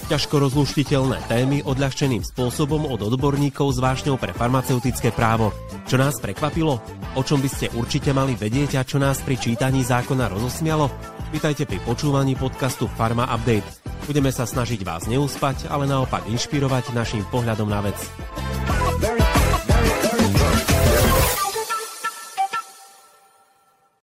Ťažko rozluštiteľné témy odľahčeným spôsobom od odborníkov s vášňou pre farmaceutické právo. Čo nás prekvapilo? O čom by ste určite mali vedieť a čo nás pri čítaní zákona rozosmialo? Vítajte pri počúvaní podcastu Pharma Update. Budeme sa snažiť vás neuspať, ale naopak inšpirovať naším pohľadom na vec.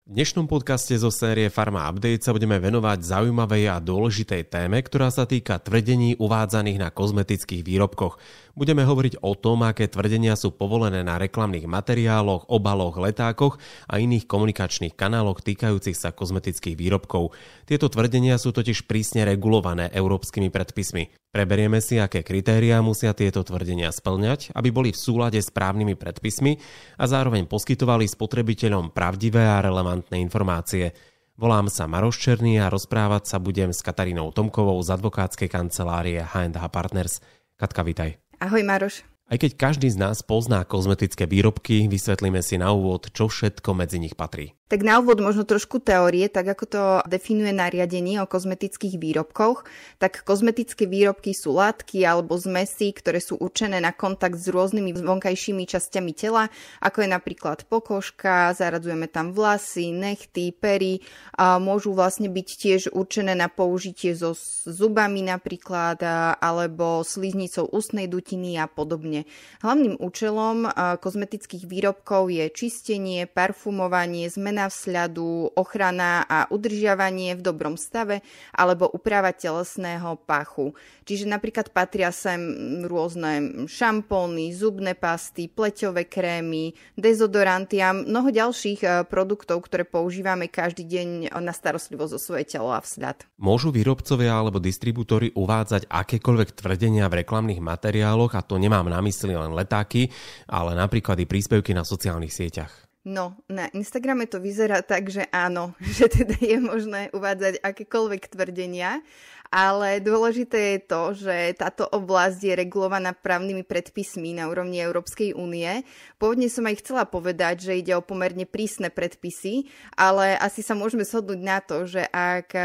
V dnešnom podcaste zo série Pharma Update sa budeme venovať zaujímavej a dôležitej téme, ktorá sa týka tvrdení uvádzaných na kozmetických výrobkoch. Budeme hovoriť o tom, aké tvrdenia sú povolené na reklamných materiáloch, obaloch, letákoch a iných komunikačných kanáloch týkajúcich sa kozmetických výrobkov. Tieto tvrdenia sú totiž prísne regulované európskymi predpismi. Preberieme si, aké kritériá musia tieto tvrdenia spĺňať, aby boli v súlade s právnymi predpismi a zároveň poskytovali spotrebiteľom pravdivé a relevantné informácie. Volám sa Maroš Černý a rozprávať sa budem s Katarínou Tomkovou z advokátskej kancelárie H&H Partners. Katka, vitaj. Ahoj Maroš. Aj keď každý z nás pozná kozmetické výrobky, vysvetlíme si na úvod, čo všetko medzi nich patrí. Tak na úvod možno trošku teórie, tak ako to definuje nariadenie o kozmetických výrobkoch, tak kozmetické výrobky sú látky alebo zmesy, ktoré sú určené na kontakt s rôznymi vonkajšími časťami tela, ako je napríklad pokožka, zaradzujeme tam vlasy, nechty, pery, a môžu vlastne byť tiež určené na použitie so zubami napríklad, alebo sliznicou ústnej dutiny a podobne. Hlavným účelom kozmetických výrobkov je čistenie, parfumovanie, zmena vzhľadu, ochrana a udržiavanie v dobrom stave alebo úprava telesného pachu. Čiže napríklad patria sem rôzne šampóny, zubné pasty, pleťové krémy, dezodoranty a mnoho ďalších produktov, ktoré používame každý deň na starostlivosť o svoje telo a vzhľad. Môžu výrobcovia alebo distribútori uvádzať akékoľvek tvrdenia v reklamných materiáloch, a to nemám na mysli len letáky, ale napríklad i príspevky na sociálnych sieťach? No, na Instagrame to vyzerá tak, že áno, že teda je možné uvádzať akékoľvek tvrdenia, ale dôležité je to, že táto oblasť je regulovaná právnymi predpismi na úrovni Európskej únie. Pôvodne som aj chcela povedať, že ide o pomerne prísne predpisy, ale asi sa môžeme shodnúť na to, že ak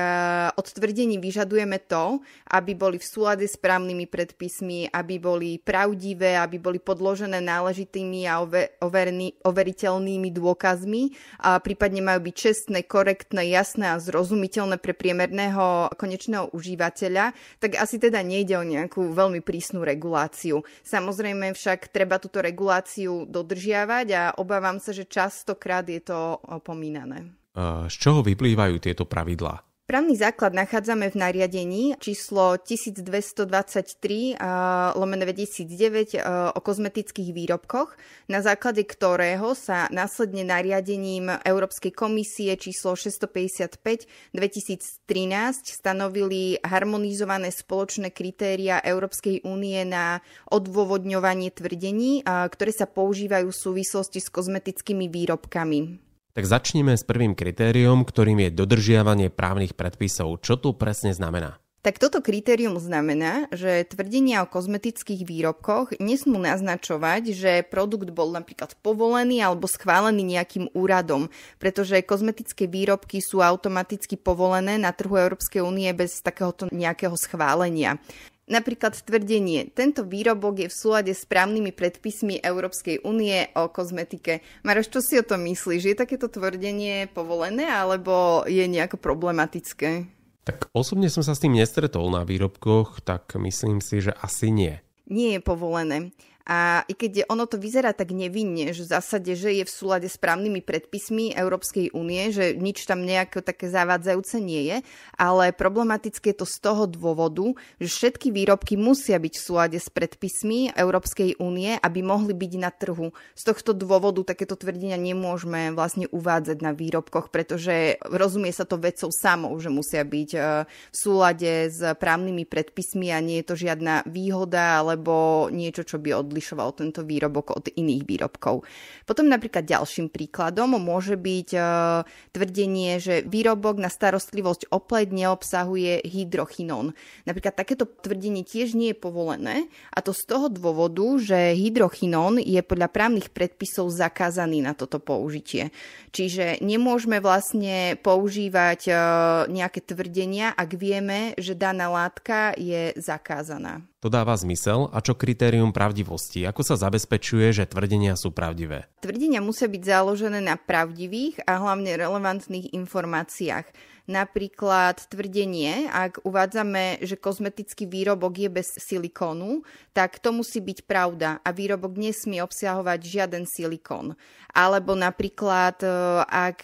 od tvrdení vyžadujeme to, aby boli v súlade s právnymi predpismi, aby boli pravdivé, aby boli podložené náležitými a overiteľnými dôkazmi, a prípadne majú byť čestné, korektné, jasné a zrozumiteľné pre priemerného konečného užívateľa, tak asi teda nejde o nejakú veľmi prísnu reguláciu. Samozrejme však treba túto reguláciu dodržiavať a obávam sa, že častokrát je to opomínané. Z čoho vyplývajú tieto pravidlá? Právny základ nachádzame v nariadení číslo 1223/2009 o kozmetických výrobkoch, na základe ktorého sa následne nariadením Európskej komisie číslo 655/2013 stanovili harmonizované spoločné kritériá Európskej únie na odôvodňovanie tvrdení, ktoré sa používajú v súvislosti s kozmetickými výrobkami. Tak začneme s prvým kritériom, ktorým je dodržiavanie právnych predpisov. Čo to presne znamená? Tak toto kritérium znamená, že tvrdenia o kozmetických výrobkoch nesmú naznačovať, že produkt bol napríklad povolený alebo schválený nejakým úradom, pretože kozmetické výrobky sú automaticky povolené na trhu Európskej únie bez takéhoto nejakého schválenia. Napríklad tvrdenie, tento výrobok je v súlade s právnymi predpismi Európskej únie o kozmetike. Maroš, čo si o tom myslíš? Je takéto tvrdenie povolené alebo je nejako problematické? Tak osobne som sa s tým nestretol na výrobkoch, tak myslím si, že asi nie. Nie je povolené. A i keď ono to vyzerá tak nevinne, že v zásade, že je v súlade s právnymi predpismi Európskej únie, že nič tam nejako také zavádzajúce nie je, ale problematické je to z toho dôvodu, že všetky výrobky musia byť v súlade s predpismi Európskej únie, aby mohli byť na trhu. Z tohto dôvodu takéto tvrdenia nemôžeme vlastne uvádzať na výrobkoch, pretože rozumie sa to vecou samou, že musia byť v súlade s právnymi predpismi a nie je to žiadna výhoda alebo niečo, čo by od odlišoval tento výrobok od iných výrobkov. Potom napríklad ďalším príkladom môže byť tvrdenie, že výrobok na starostlivosť o pleť neobsahuje hydrochinón. Napríklad takéto tvrdenie tiež nie je povolené, a to z toho dôvodu, že hydrochinón je podľa právnych predpisov zakázaný na toto použitie. Čiže nemôžeme vlastne používať nejaké tvrdenia, ak vieme, že daná látka je zakázaná. To dáva zmysel. A čo kritérium pravdivosti? Ako sa zabezpečuje, že tvrdenia sú pravdivé? Tvrdenia musia byť založené na pravdivých a hlavne relevantných informáciách. Napríklad tvrdenie, ak uvádzame, že kozmetický výrobok je bez silikónu, tak to musí byť pravda a výrobok nesmie obsahovať žiaden silikón. Alebo napríklad, ak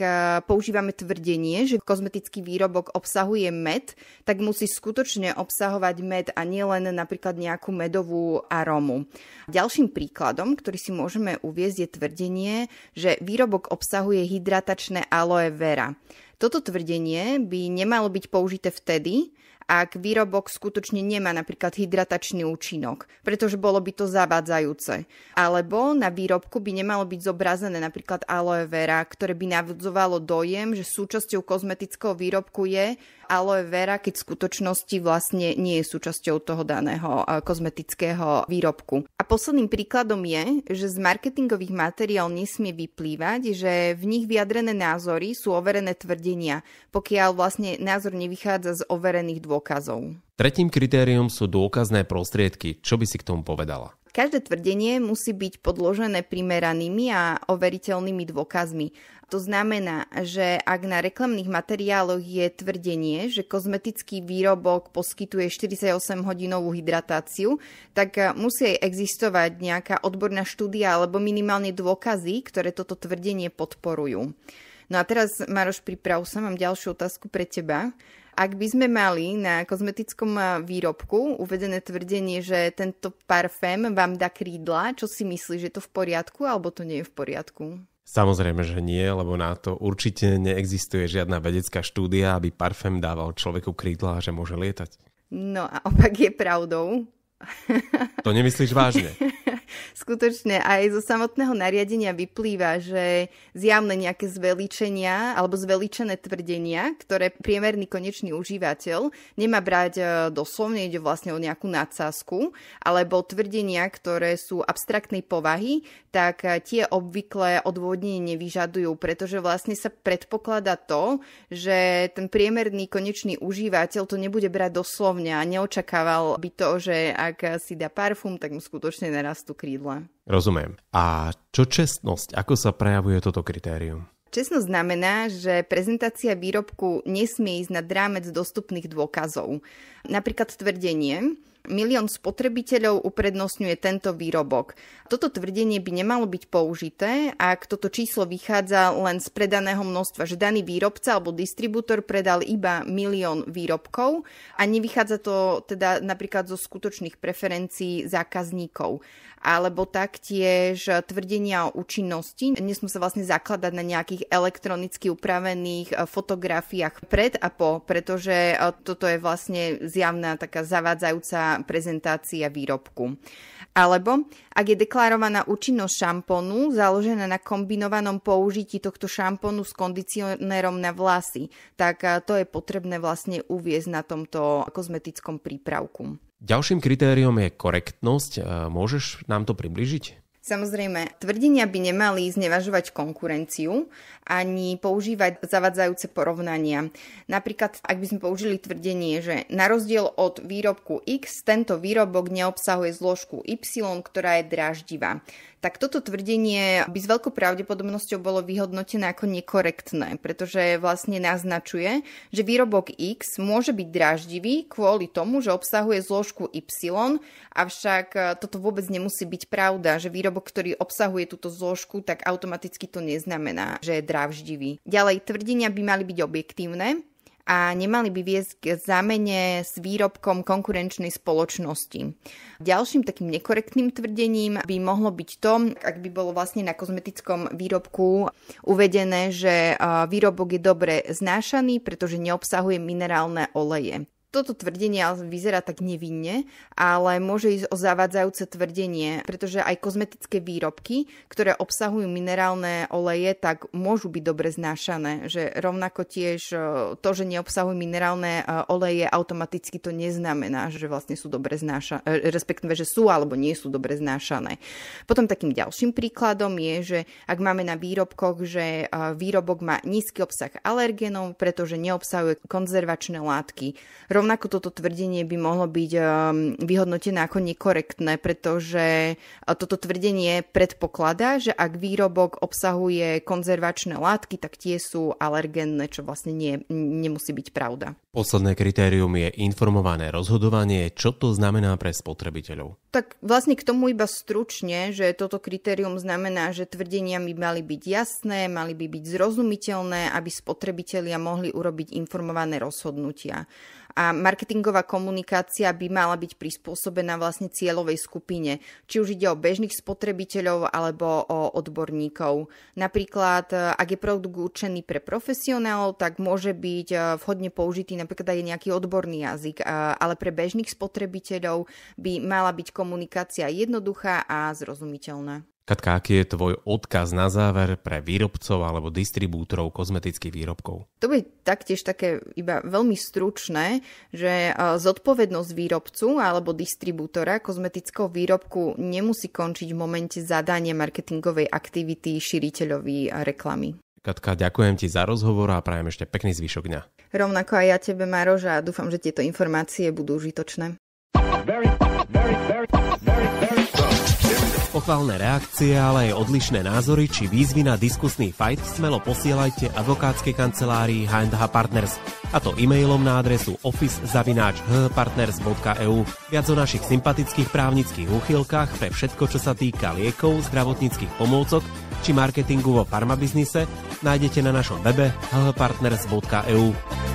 používame tvrdenie, že kozmetický výrobok obsahuje med, tak musí skutočne obsahovať med a nielen napríklad nejakú medovú arómu. Ďalším príkladom, ktorý si môžeme uviesť, je tvrdenie, že výrobok obsahuje hydratačné aloe vera. Toto tvrdenie by nemalo byť použité vtedy, ak výrobok skutočne nemá napríklad hydratačný účinok, pretože bolo by to zavádzajúce. Alebo na výrobku by nemalo byť zobrazené napríklad aloe vera, ktoré by navodzovalo dojem, že súčasťou kozmetického výrobku je aloe vera, keď v skutočnosti vlastne nie je súčasťou toho daného kozmetického výrobku. A posledným príkladom je, že z marketingových materiál nesmie vyplývať, že v nich vyjadrené názory sú overené tvrdenia, pokiaľ vlastne názor nevychádza z overených dôkazov. Tretím kritérium sú dôkazné prostriedky. Čo by si k tomu povedala? Každé tvrdenie musí byť podložené primeranými a overiteľnými dôkazmi. To znamená, že ak na reklamných materiáloch je tvrdenie, že kozmetický výrobok poskytuje 48-hodinovú hydratáciu, tak musí existovať nejaká odborná štúdia alebo minimálne dôkazy, ktoré toto tvrdenie podporujú. No a teraz, Maroš, priprav sa, mám ďalšiu otázku pre teba. Ak by sme mali na kozmetickom výrobku uvedené tvrdenie, že tento parfém vám dá krídla, čo si myslíš, že je to v poriadku alebo to nie je v poriadku? Samozrejme, že nie, lebo na to určite neexistuje žiadna vedecká štúdia, aby parfém dával človeku krídla a že môže lietať. No a opak je pravdou. To nemyslíš vážne? Skutočne aj zo samotného nariadenia vyplýva, že zjavné nejaké zveličenia alebo zveličené tvrdenia, ktoré priemerný konečný užívateľ nemá brať doslovne, ide vlastne o nejakú nadsázku, alebo tvrdenia, ktoré sú abstraktnej povahy, tak tie obvykle odôvodnenie nevyžadujú, pretože vlastne sa predpokladá to, že ten priemerný konečný užívateľ to nebude brať doslovne a neočakával by to, že ak si dá parfum, tak mu skutočne narastú krídla. Rozumiem. A čo čestnosť? Ako sa prejavuje toto kritérium? Čestnosť znamená, že prezentácia výrobku nesmie ísť nad rámec dostupných dôkazov. Napríklad tvrdenie: 1 000 000 spotrebiteľov uprednostňuje tento výrobok. Toto tvrdenie by nemalo byť použité, ak toto číslo vychádza len z predaného množstva, že daný výrobca alebo distribútor predal iba 1 000 000 výrobkov a nevychádza to teda napríklad zo skutočných preferencií zákazníkov. Alebo taktiež tvrdenia o účinnosti nesmú sa vlastne zakladať na nejakých elektronicky upravených fotografiách pred a po, pretože toto je vlastne zjavná taká zavádzajúca prezentácia výrobku. Alebo ak je deklarovaná účinnosť šampónu založená na kombinovanom použití tohto šampónu s kondicionérom na vlasy, tak to je potrebné vlastne uviesť na tomto kozmetickom prípravku. Ďalším kritériom je korektnosť. Môžeš nám to približiť? Samozrejme, tvrdenia by nemali znevažovať konkurenciu ani používať zavadzajúce porovnania. Napríklad, ak by sme použili tvrdenie, že na rozdiel od výrobku X, tento výrobok neobsahuje zložku Y, ktorá je dráždivá, tak toto tvrdenie by s veľkou pravdepodobnosťou bolo vyhodnotené ako nekorektné, pretože vlastne naznačuje, že výrobok X môže byť dráždivý kvôli tomu, že obsahuje zložku Y, avšak toto vôbec nemusí byť pravda, že výrobok, ktorý obsahuje túto zložku, tak automaticky to neznamená, že je dráždivý. Ďalej, tvrdenia by mali byť objektívne a nemali by viesť k zámene s výrobkom konkurenčnej spoločnosti. Ďalším takým nekorektným tvrdením by mohlo byť to, ak by bolo vlastne na kozmetickom výrobku uvedené, že výrobok je dobre znášaný, pretože neobsahuje minerálne oleje. Toto tvrdenie vyzerá tak nevinne, ale môže ísť o zavádzajúce tvrdenie, pretože aj kozmetické výrobky, ktoré obsahujú minerálne oleje, tak môžu byť dobre znášané. Že rovnako tiež to, že neobsahujú minerálne oleje, automaticky to neznamená, že vlastne sú dobre znášané, respektíve, že sú alebo nie sú dobre znášané. Potom takým ďalším príkladom je, že ak máme na výrobkoch, že výrobok má nízky obsah alergénov, pretože neobsahuje konzervačné látky. Rovnako toto tvrdenie by mohlo byť vyhodnotené ako nekorektné, pretože toto tvrdenie predpokladá, že ak výrobok obsahuje konzervačné látky, tak tie sú alergénne, čo vlastne nemusí byť pravda. Posledné kritérium je informované rozhodovanie. Čo to znamená pre spotrebiteľov? Tak vlastne k tomu iba stručne, že toto kritérium znamená, že tvrdenia by mali byť jasné, mali by byť zrozumiteľné, aby spotrebitelia mohli urobiť informované rozhodnutia. A marketingová komunikácia by mala byť prispôsobená vlastne cieľovej skupine, či už ide o bežných spotrebiteľov alebo o odborníkov. Napríklad, ak je produkt určený pre profesionálov, tak môže byť vhodne použitý napríklad aj nejaký odborný jazyk, ale pre bežných spotrebiteľov by mala byť komunikácia jednoduchá a zrozumiteľná. Katka, aký je tvoj odkaz na záver pre výrobcov alebo distribútorov kozmetických výrobkov? To bude taktiež také iba veľmi stručné, že zodpovednosť výrobcu alebo distribútora kozmetického výrobku nemusí končiť v momente zadania marketingovej aktivity šíriteľovi reklamy. Katka, ďakujem ti za rozhovor a prajem ešte pekný zvyšok dňa. Rovnako aj ja tebe, Maroš, a dúfam, že tieto informácie budú užitočné. Pochválne reakcie, ale aj odlišné názory či výzvy na diskusný fight smelo posielajte advokátskej kancelárii H&H Partners, a to e-mailom na adresu office@hpartners.eu. Viac o našich sympatických právnických úchylkách pre všetko, čo sa týka liekov, zdravotníckych pomôcok či marketingu vo farmabiznise nájdete na našom webe hpartners.eu.